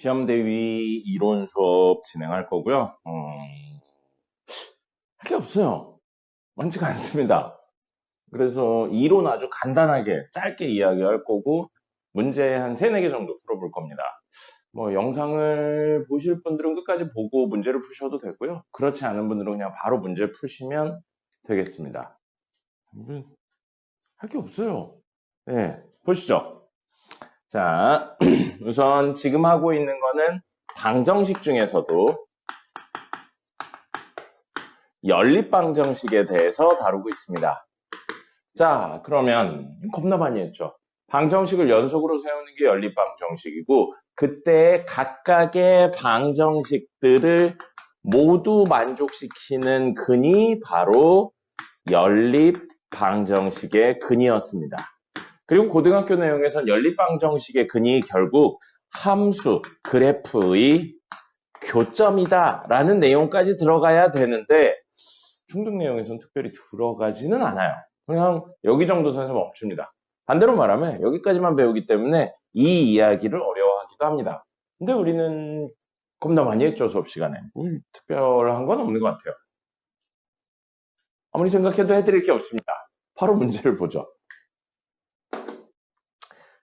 시험 대비 이론 수업 진행할 거고요. 할 게 없어요. 많지가 않습니다. 그래서 이론 아주 간단하게 짧게 이야기할 거고 문제 한 3, 4개 정도 풀어볼 겁니다. 뭐 영상을 보실 분들은 끝까지 보고 문제를 푸셔도 되고요. 그렇지 않은 분들은 그냥 바로 문제 푸시면 되겠습니다. 할 게 없어요. 네, 보시죠. 자, 우선 지금 하고 있는 거는 방정식 중에서도 연립방정식에 대해서 다루고 있습니다. 자, 그러면 겁나 많이 했죠. 방정식을 연속으로 세우는 게 연립방정식이고 그때 각각의 방정식들을 모두 만족시키는 근이 바로 연립방정식의 근이었습니다. 그리고 고등학교 내용에선 연립방정식의 근이 결국 함수, 그래프의 교점이다 라는 내용까지 들어가야 되는데 중등 내용에선 특별히 들어가지는 않아요. 그냥 여기 정도 선에서 멈춥니다. 반대로 말하면 여기까지만 배우기 때문에 이 이야기를 어려워하기도 합니다. 근데 우리는 겁나 많이 했죠, 수업 시간에. 특별한 건 없는 것 같아요. 아무리 생각해도 해드릴 게 없습니다. 바로 문제를 보죠.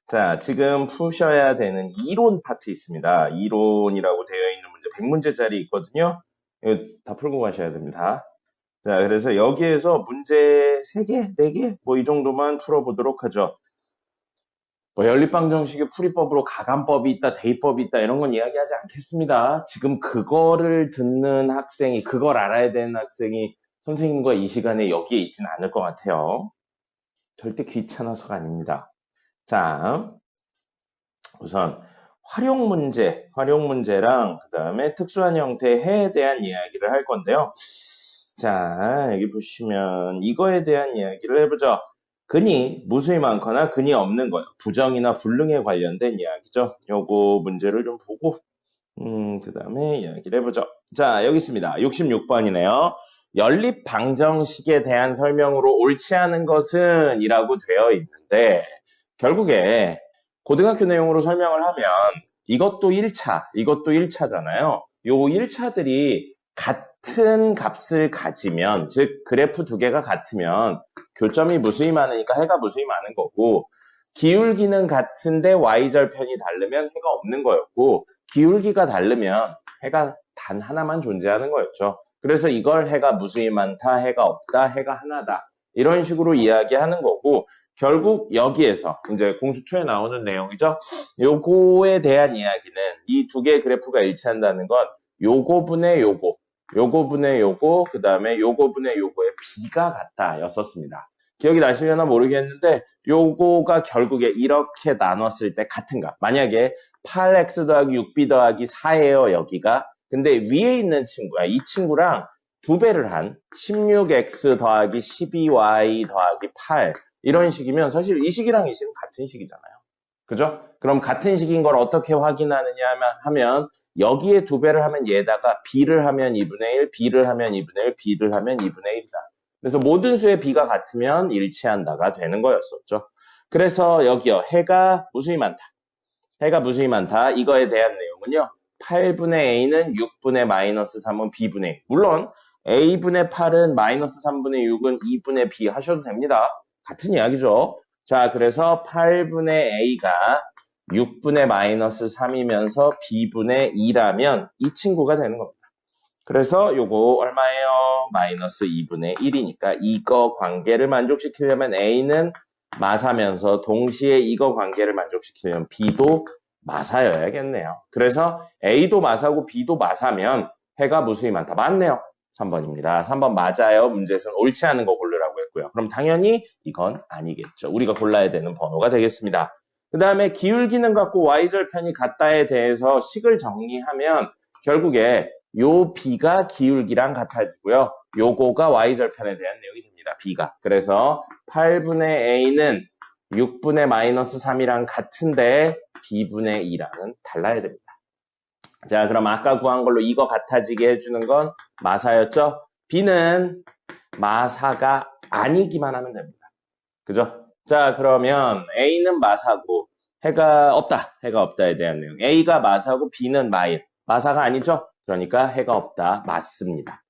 자, 지금 푸셔야 되는 이론 파트 있습니다. 이론이라고 되어 있는 문제 100문제짜리 있거든요. 이거 다 풀고 가셔야 됩니다. 자, 그래서 여기에서 문제 3개, 4개 뭐 이 정도만 풀어보도록 하죠. 뭐 연립방정식의 풀이법으로 가감법이 있다, 대입법이 있다 이런 건 이야기하지 않겠습니다. 지금 그거를 듣는 학생이, 그걸 알아야 되는 학생이 선생님과 이 시간에 여기에 있지는 않을 것 같아요. 절대 귀찮아서가 아닙니다. 자, 우선 활용문제랑 그 다음에 특수한 형태의 해에 대한 이야기를 할 건데요. 자, 여기 보시면 이거에 대한 이야기를 해보죠. 근이 무수히 많거나 근이 없는 거예요. 부정이나 불능에 관련된 이야기죠. 요거 문제를 좀 보고 그 다음에 이야기를 해보죠. 자, 여기 있습니다. 66번이네요. 연립 방정식에 대한 설명으로 옳지 않은 것은 이라고 되어 있는데 결국에 고등학교 내용으로 설명을 하면 이것도 1차, 이것도 1차잖아요. 요 1차들이 같은 값을 가지면, 즉 그래프 두 개가 같으면 교점이 무수히 많으니까 해가 무수히 많은 거고 기울기는 같은데 y절편이 다르면 해가 없는 거였고 기울기가 다르면 해가 단 하나만 존재하는 거였죠. 그래서 이걸 해가 무수히 많다, 해가 없다, 해가 하나다 이런 식으로 이야기하는 거고 결국 여기에서 이제 공수2에 나오는 내용이죠. 요거에 대한 이야기는 이 두 개의 그래프가 일치한다는 건 요거분의 요거, 요거분의 요거, 그 다음에 요거분의 요거의 비가 같다 였었습니다. 기억이 나시려나 모르겠는데 요거가 결국에 이렇게 나눴을 때 같은 값. 만약에 8x 더하기 6b 더하기 4예요, 여기가. 근데 위에 있는 친구야. 이 친구랑 2배를 한 16x 더하기 12y 더하기 8 이런 식이면 사실 이 식이랑 이 식은 같은 식이잖아요. 그죠? 그럼 같은 식인 걸 어떻게 확인하느냐 하면 여기에 2배를 하면 얘다가 b를 하면 2분의 1, b를 하면 2분의 1, b를 하면 2분의 1이다. 그래서 모든 수의 b가 같으면 일치한다가 되는 거였었죠. 그래서 여기요. 해가 무수히 많다. 해가 무수히 많다. 이거에 대한 내용은요. 8분의 a는 6분의 마이너스 3은 b분의 1. 물론 a분의 8은 마이너스 3분의 6은 2분의 b 하셔도 됩니다. 같은 이야기죠. 자, 그래서 8분의 a가 6분의 마이너스 3이면서 b분의 2라면 이 친구가 되는 겁니다. 그래서 요거 얼마예요? 마이너스 2분의 1이니까 이거 관계를 만족시키려면 a는 마사면서 동시에 이거 관계를 만족시키려면 b도 마사여야겠네요. 그래서 a도 마사고 b도 마사면 해가 무수히 많다. 맞네요. 3번입니다. 3번 맞아요. 문제에서는 옳지 않은 거 고르라고 했고요. 그럼 당연히 이건 아니겠죠. 우리가 골라야 되는 번호가 되겠습니다. 그 다음에 기울기는 같고 y절편이 같다에 대해서 식을 정리하면 결국에 요 b가 기울기랑 같아지고요. 요거가 y절편에 대한 내용이 됩니다. b가. 그래서 8분의 a는 6분의 마이너스 3이랑 같은데 b분의 2랑은 달라야 됩니다. 자, 그럼 아까 구한 걸로 이거 같아지게 해주는 건 마사였죠? b는 마사가 아니기만 하면 됩니다. 그죠? 자, 그러면 a는 마사고 해가 없다. 해가 없다에 대한 내용. A가 마사고 B는 마일. 마사가 아니죠? 그러니까 해가 없다. 맞습니다.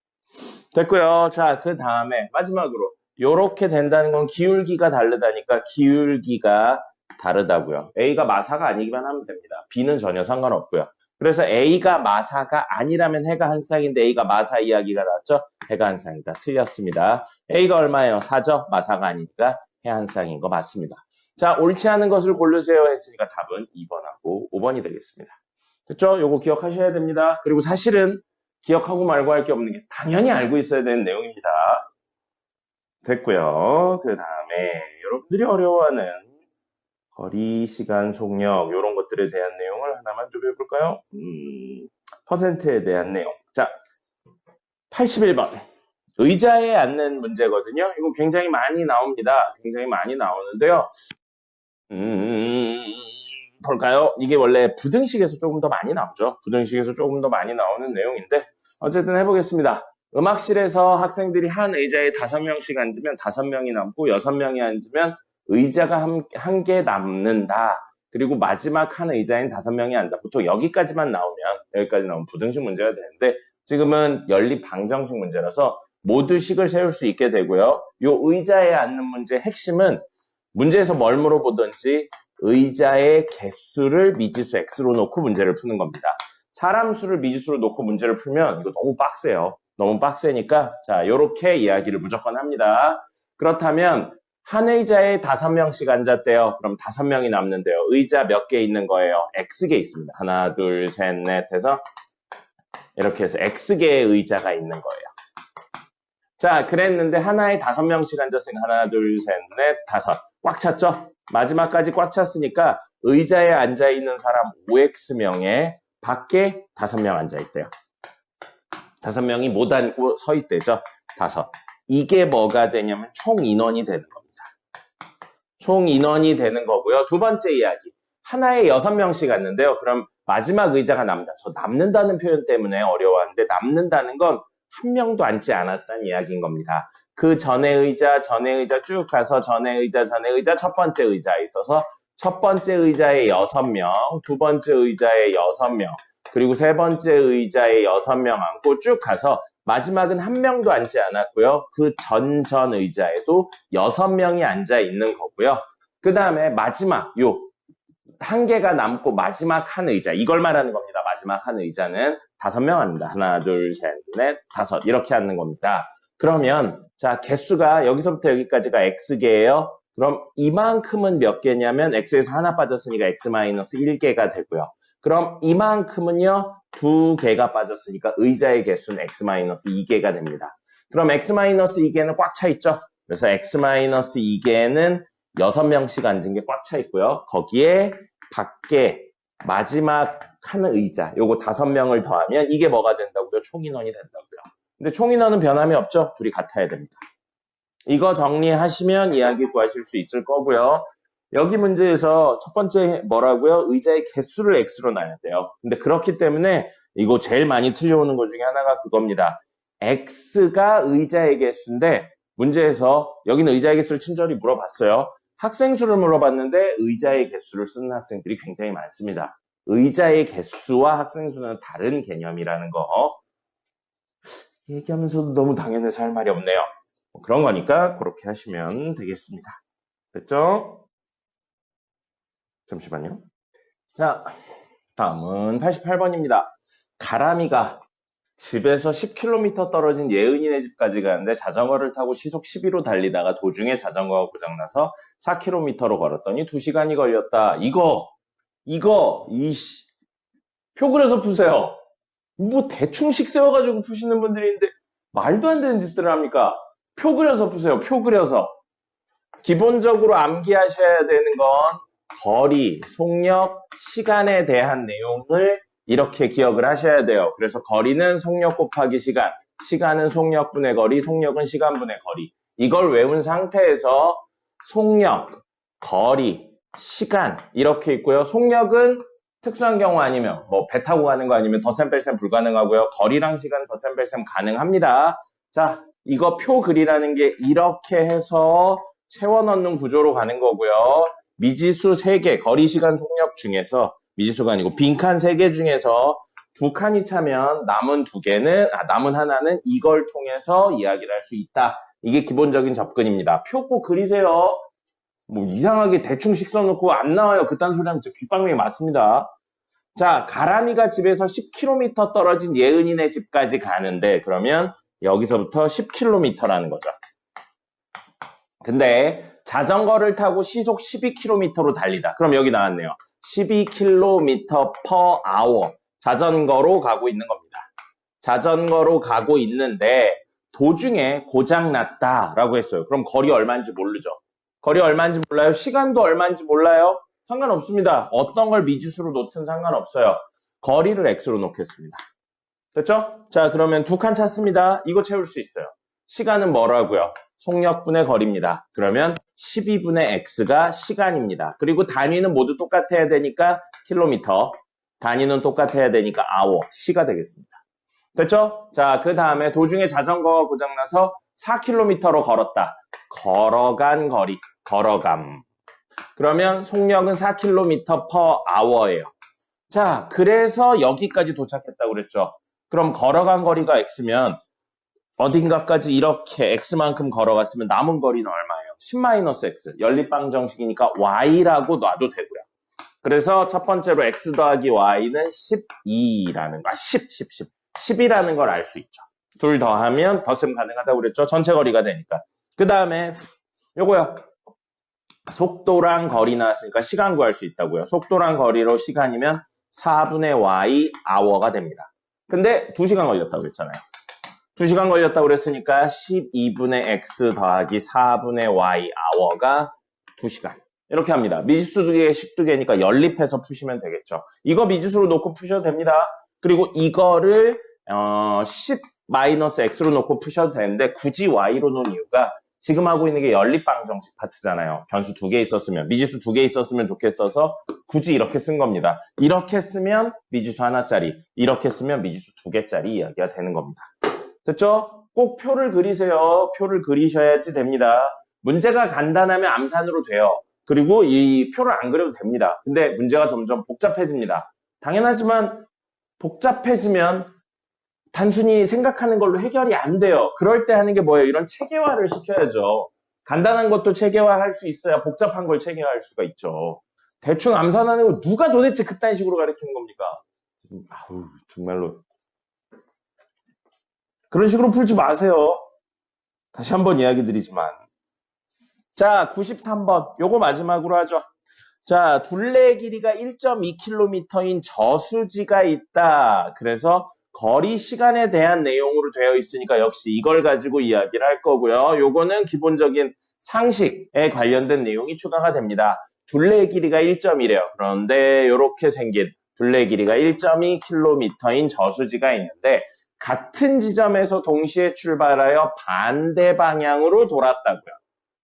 됐고요. 자, 그 다음에 마지막으로 요렇게 된다는 건 기울기가 다르다니까 기울기가 다르다고요. A가 마사가 아니기만 하면 됩니다. B는 전혀 상관없고요. 그래서 A가 마사가 아니라면 해가 한 쌍인데 A가 마사 이야기가 나왔죠? 해가 한 쌍이다. 틀렸습니다. A가 얼마예요? 4죠? 마사가 아니니까 해 한 쌍인 거 맞습니다. 자, 옳지 않은 것을 고르세요 했으니까 답은 2번하고 5번이 되겠습니다. 됐죠? 요거 기억하셔야 됩니다. 그리고 사실은 기억하고 말고 할 게 없는 게 당연히 알고 있어야 되는 내용입니다. 됐고요. 그 다음에 여러분들이 어려워하는 거리, 시간, 속력 이런 것들에 대한 내용을 하나만 좀 해볼까요? 퍼센트에 대한 내용. 자, 81번. 의자에 앉는 문제거든요. 이거 굉장히 많이 나옵니다. 굉장히 많이 나오는데요. 볼까요? 이게 원래 부등식에서 조금 더 많이 나오죠. 부등식에서 조금 더 많이 나오는 내용인데 어쨌든 해보겠습니다. 음악실에서 학생들이 한 의자에 5명씩 앉으면 5명이 남고 6명이 앉으면 의자가 한 개 남는다. 그리고 마지막 한 의자엔 5명이 앉아. 보통 여기까지 나오면 부등식 문제가 되는데 지금은 연립 방정식 문제라서 모두 식을 세울 수 있게 되고요. 요 의자에 앉는 문제의 핵심은 문제에서 뭘 물어보든지 의자의 개수를 미지수 x로 놓고 문제를 푸는 겁니다. 사람 수를 미지수로 놓고 문제를 풀면 이거 너무 빡세요. 너무 빡세니까 자, 요렇게 이야기를 무조건 합니다. 그렇다면 한 의자에 5명씩 앉았대요. 그럼 5명이 남는데요. 의자 몇 개 있는 거예요? X개 있습니다. 하나, 둘, 셋, 넷 해서 이렇게 해서 X개의 의자가 있는 거예요. 자, 그랬는데 하나에 5명씩 앉았으니까 하나, 둘, 셋, 넷, 5. 꽉 찼죠? 마지막까지 꽉 찼으니까 의자에 앉아있는 사람 5X명에 밖에 5명 앉아있대요. 5명이 못 앉고 서 있대죠. 5. 이게 뭐가 되냐면 총 인원이 되는 겁니다. 총 인원이 되는 거고요. 두 번째 이야기. 하나에 6명씩 앉는데요. 그럼 마지막 의자가 남는다. 저 남는다는 표현 때문에 어려워하는데 남는다는 건 한 명도 앉지 않았다는 이야기인 겁니다. 그 전에 의자 쭉 가서 전에 의자 첫 번째 의자에 있어서 첫 번째 의자에 6명, 두 번째 의자에 6명, 그리고 세 번째 의자에 6명 앉고 쭉 가서 마지막은 한 명도 앉지 않았고요. 그 전 의자에도 6명이 앉아 있는 거고요. 그 다음에 마지막 한 개가 남고 마지막 한 의자 이걸 말하는 겁니다. 마지막 한 의자는 5명 앉는다. 하나, 둘, 셋, 넷, 5 이렇게 앉는 겁니다. 그러면 자 개수가 여기서부터 여기까지가 x개예요. 그럼 이만큼은 몇 개냐면 x에서 하나 빠졌으니까 x-1개가 되고요. 그럼 이만큼은요 2개가 빠졌으니까 의자의 개수는 x-2개가 됩니다. 그럼 x-2개는 꽉 차 있죠. 그래서 x-2개는 6명씩 앉은 게 꽉 차 있고요. 거기에 밖에 마지막 한 의자 요거 5명을 더하면 이게 뭐가 된다고요? 총인원이 된다고요. 근데 총인원은 변함이 없죠. 둘이 같아야 됩니다. 이거 정리하시면 이야기 구하실 수 있을 거고요. 여기 문제에서 첫 번째 뭐라고요? 의자의 개수를 x로 놔야 돼요. 근데 그렇기 때문에 이거 제일 많이 틀려오는 것 중에 하나가 그겁니다. x가 의자의 개수인데 문제에서 여기는 의자의 개수를 친절히 물어봤어요. 학생 수를 물어봤는데 의자의 개수를 쓰는 학생들이 굉장히 많습니다. 의자의 개수와 학생 수는 다른 개념이라는 거 얘기하면서도 너무 당연해서 할 말이 없네요. 그런 거니까 그렇게 하시면 되겠습니다. 됐죠? 잠시만요. 자, 다음은 88번입니다. 가람이가 집에서 10km 떨어진 예은이네 집까지 가는데 자전거를 타고 시속 12로 달리다가 도중에 자전거가 고장나서 4km로 걸었더니 2시간이 걸렸다. 표 그려서 푸세요. 뭐 대충 식 세워가지고 푸시는 분들이 있는데 말도 안 되는 짓들을 합니까? 표 그려서 푸세요. 표 그려서. 기본적으로 암기하셔야 되는 건 거리, 속력, 시간에 대한 내용을 이렇게 기억을 하셔야 돼요. 그래서 거리는 속력 곱하기 시간, 시간은 속력분의 거리, 속력은 시간분의 거리. 이걸 외운 상태에서 속력, 거리, 시간 이렇게 있고요. 속력은 특수한 경우 아니면 뭐 배 타고 가는 거 아니면 덧셈 뺄셈 불가능하고요. 거리랑 시간 덧셈 뺄셈 가능합니다. 자, 이거 표 그리라는 게 이렇게 해서 채워 넣는 구조로 가는 거고요. 미지수 3개, 거리, 시간, 속력 중에서 미지수가 아니고 빈칸 3개 중에서 2칸이 차면 남은 하나는 이걸 통해서 이야기를 할 수 있다. 이게 기본적인 접근입니다. 표 꼭 그리세요. 뭐 이상하게 대충 식 써놓고 안 나와요. 그딴 소리 하면 진짜 귓방맹이 맞습니다. 자, 가람이가 집에서 10km 떨어진 예은이네 집까지 가는데 그러면 여기서부터 10km라는 거죠. 근데 자전거를 타고 시속 12km로 달리다. 그럼 여기 나왔네요. 12km/h. 자전거로 가고 있는 겁니다. 자전거로 가고 있는데 도중에 고장났다라고 했어요. 그럼 거리 얼마인지 모르죠. 거리 얼마인지 몰라요? 시간도 얼마인지 몰라요? 상관없습니다. 어떤 걸 미지수로 놓든 상관없어요. 거리를 x로 놓겠습니다. 됐죠? 자, 그러면 2칸 찾습니다. 이거 채울 수 있어요. 시간은 뭐라고요? 속력분의 거리입니다. 그러면 12분의 x가 시간입니다. 그리고 단위는 모두 똑같아야 되니까 킬로미터, 단위는 똑같아야 되니까 hour, 시가 되겠습니다. 됐죠? 자, 그 다음에 도중에 자전거가 고장나서 4km로 걸었다. 걸어간 거리, 걸어감. 그러면 속력은 4km/h예요. 자, 그래서 여기까지 도착했다고 그랬죠. 그럼 걸어간 거리가 x면 어딘가까지 이렇게 x만큼 걸어갔으면 남은 거리는 얼마예요? 10-x. 연립방정식이니까 y라고 놔도 되고요. 그래서 첫 번째로 x 더하기 y는 12라는 거, 10이라는 걸 알 수 있죠. 둘 더하면 덧셈 가능하다고 그랬죠. 전체 거리가 되니까. 그 다음에 요거요. 속도랑 거리 나왔으니까 시간 구할 수 있다고요. 속도랑 거리로 시간이면 4분의 y hour가 됩니다. 근데 2시간 걸렸다고 그랬잖아요. 2시간 걸렸다고 그랬으니까 12분의 x 더하기 4분의 y hour가 2시간. 이렇게 합니다. 미지수 2개, 식 2개니까 연립해서 푸시면 되겠죠. 이거 미지수로 놓고 푸셔도 됩니다. 그리고 이거를 10-x로 놓고 푸셔도 되는데 굳이 y로 놓은 이유가 지금 하고 있는 게 연립방정식 파트잖아요. 변수 2개 있었으면, 미지수 2개 있었으면 좋겠어서 굳이 이렇게 쓴 겁니다. 이렇게 쓰면 미지수 하나짜리, 이렇게 쓰면 미지수 2개짜리 이야기가 되는 겁니다. 됐죠? 꼭 표를 그리세요. 표를 그리셔야지 됩니다. 문제가 간단하면 암산으로 돼요. 그리고 이 표를 안 그려도 됩니다. 근데 문제가 점점 복잡해집니다. 당연하지만 복잡해지면 단순히 생각하는 걸로 해결이 안 돼요. 그럴 때 하는 게 뭐예요? 이런 체계화를 시켜야죠. 간단한 것도 체계화할 수 있어야 복잡한 걸 체계화할 수가 있죠. 대충 암산하는 거 누가 도대체 그딴 식으로 가르치는 겁니까? 아우, 정말로. 그런 식으로 풀지 마세요. 다시 한번 이야기 드리지만. 자, 93번. 요거 마지막으로 하죠. 자, 둘레 길이가 1.2km인 저수지가 있다. 그래서 거리 시간에 대한 내용으로 되어 있으니까 역시 이걸 가지고 이야기를 할 거고요. 요거는 기본적인 상식에 관련된 내용이 추가가 됩니다. 둘레 길이가 1.1이래요. 그런데 이렇게 생긴 둘레 길이가 1.2km인 저수지가 있는데 같은 지점에서 동시에 출발하여 반대 방향으로 돌았다고요.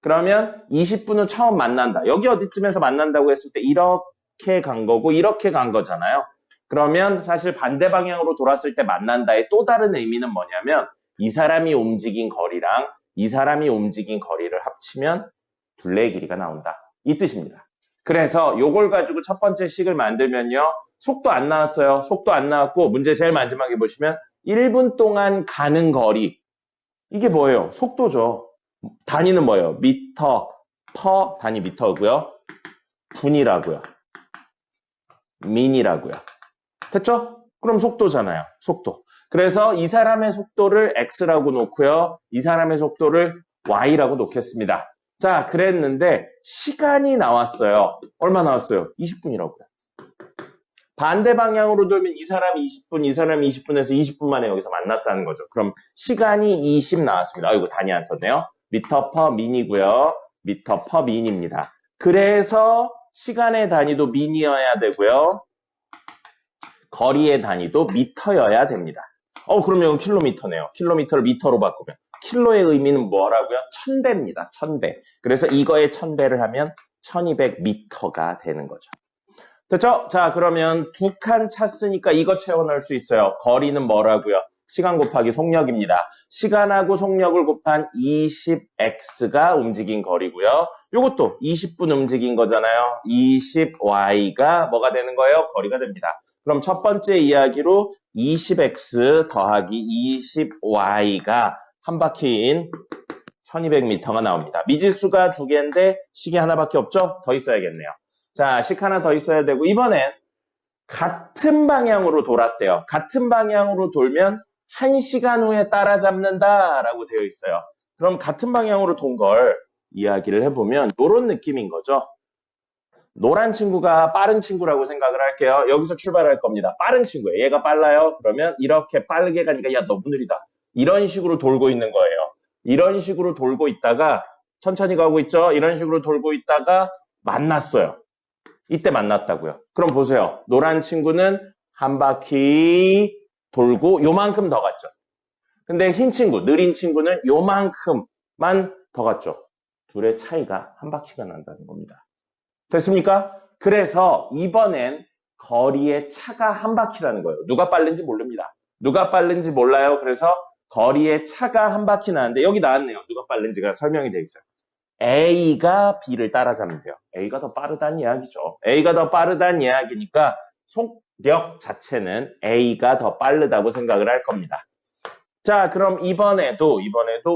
그러면 20분 후 처음 만난다. 여기 어디쯤에서 만난다고 했을 때 이렇게 간 거고 이렇게 간 거잖아요. 그러면 사실 반대 방향으로 돌았을 때 만난다의 또 다른 의미는 뭐냐면 이 사람이 움직인 거리랑 이 사람이 움직인 거리를 합치면 둘레의 길이가 나온다. 이 뜻입니다. 그래서 요걸 가지고 첫 번째 식을 만들면요. 속도 안 나왔어요. 속도 안 나왔고 문제 제일 마지막에 보시면 1분 동안 가는 거리. 이게 뭐예요? 속도죠. 단위는 뭐예요? 미터, 퍼 단위 미터고요. 분이라고요. 민이라고요. 됐죠? 그럼 속도잖아요. 속도. 그래서 이 사람의 속도를 x라고 놓고요. 이 사람의 속도를 y라고 놓겠습니다. 자, 그랬는데 시간이 나왔어요. 얼마 나왔어요? 20분이라고요. 반대 방향으로 돌면 이 사람이 20분, 이 사람이 20분에서 20분 만에 여기서 만났다는 거죠. 그럼 시간이 20 나왔습니다. 아이고, 단위 안 썼네요. 미터 퍼 민이고요. 미터 퍼 민입니다. 그래서 시간의 단위도 민이어야 되고요. 거리의 단위도 미터여야 됩니다. 그러면 킬로미터네요. 킬로미터를 미터로 바꾸면. 킬로의 의미는 뭐라고요? 1000배입니다. 1000배. 그래서 이거에 1000배를 하면 1200m가 되는 거죠. 됐죠? 자, 그러면 두 칸 찼으니까 이거 채워넣을 수 있어요. 거리는 뭐라고요? 시간 곱하기 속력입니다. 시간하고 속력을 곱한 20x가 움직인 거리고요. 요것도 20분 움직인 거잖아요. 20y가 뭐가 되는 거예요? 거리가 됩니다. 그럼 첫 번째 이야기로 20x 더하기 20y가 한 바퀴인 1200m가 나옵니다. 미지수가 두 개인데 식이 하나밖에 없죠? 더 있어야겠네요. 자, 식 하나 더 있어야 되고 이번엔 같은 방향으로 돌았대요. 같은 방향으로 돌면 1시간 후에 따라잡는다라고 되어 있어요. 그럼 같은 방향으로 돈 걸 이야기를 해보면 이런 느낌인 거죠. 노란 친구가 빠른 친구라고 생각을 할게요. 여기서 출발할 겁니다. 빠른 친구예요. 얘가 빨라요. 그러면 이렇게 빠르게 가니까 야 너무 느리다. 이런 식으로 돌고 있는 거예요. 이런 식으로 돌고 있다가 천천히 가고 있죠. 이런 식으로 돌고 있다가 만났어요. 이때 만났다고요. 그럼 보세요. 노란 친구는 한 바퀴 돌고 요만큼 더 갔죠. 근데 흰 친구, 느린 친구는 요만큼만 더 갔죠. 둘의 차이가 한 바퀴가 난다는 겁니다. 됐습니까? 그래서 이번엔 거리의 차가 한 바퀴라는 거예요. 누가 빠른지 모릅니다. 누가 빠른지 몰라요. 그래서 거리의 차가 한 바퀴 나는데 여기 나왔네요. 누가 빠른지가 설명이 돼 있어요. A가 B를 따라잡으면 돼요. A가 더 빠르다는 이야기죠. A가 더 빠르다는 이야기니까 속력 자체는 A가 더 빠르다고 생각을 할 겁니다. 자, 그럼 이번에도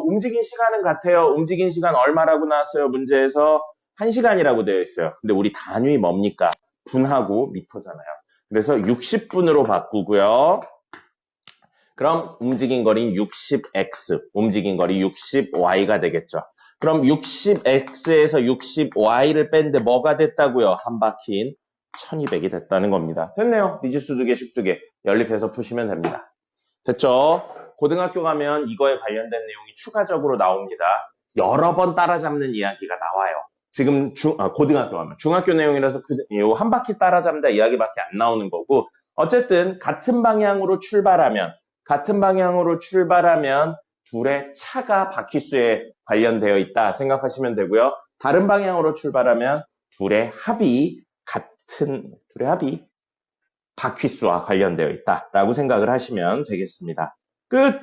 움직인 시간은 같아요. 움직인 시간 얼마라고 나왔어요? 문제에서 1시간이라고 되어 있어요. 근데 우리 단위 뭡니까? 분하고 미터잖아요. 그래서 60분으로 바꾸고요. 그럼 움직인 거리는 60x, 움직인 거리 60y가 되겠죠. 그럼 60x에서 60y를 뺐는데 뭐가 됐다고요? 한 바퀴인 1200이 됐다는 겁니다. 됐네요. 미지수 두 개, 식 두 개 연립해서 푸시면 됩니다. 됐죠? 고등학교 가면 이거에 관련된 내용이 추가적으로 나옵니다. 여러 번 따라잡는 이야기가 나와요. 지금 고등학교 가면 중학교 내용이라서 한 바퀴 따라잡는다 이야기밖에 안 나오는 거고 어쨌든 같은 방향으로 출발하면 둘의 차가 바퀴수에 관련되어 있다 생각하시면 되고요. 다른 방향으로 출발하면 둘의 합이 바퀴수와 관련되어 있다라고 생각을 하시면 되겠습니다. 끝!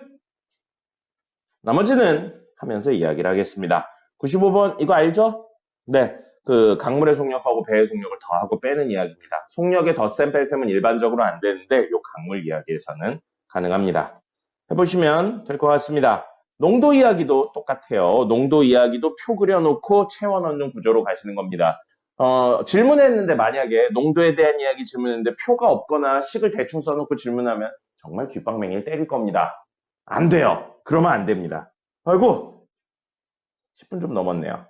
나머지는 하면서 이야기를 하겠습니다. 95번 이거 알죠? 네, 그 강물의 속력하고 배의 속력을 더하고 빼는 이야기입니다. 속력의 덧셈 뺄셈은 일반적으로 안 되는데 이 강물 이야기에서는 가능합니다. 해보시면 될 것 같습니다. 농도 이야기도 똑같아요. 농도 이야기도 표 그려놓고 채워넣는 구조로 가시는 겁니다. 질문했는데 만약에 농도에 대한 이야기 질문했는데 표가 없거나 식을 대충 써놓고 질문하면 정말 귓방맹이를 때릴 겁니다. 안 돼요. 그러면 안 됩니다. 아이고 10분 좀 넘었네요.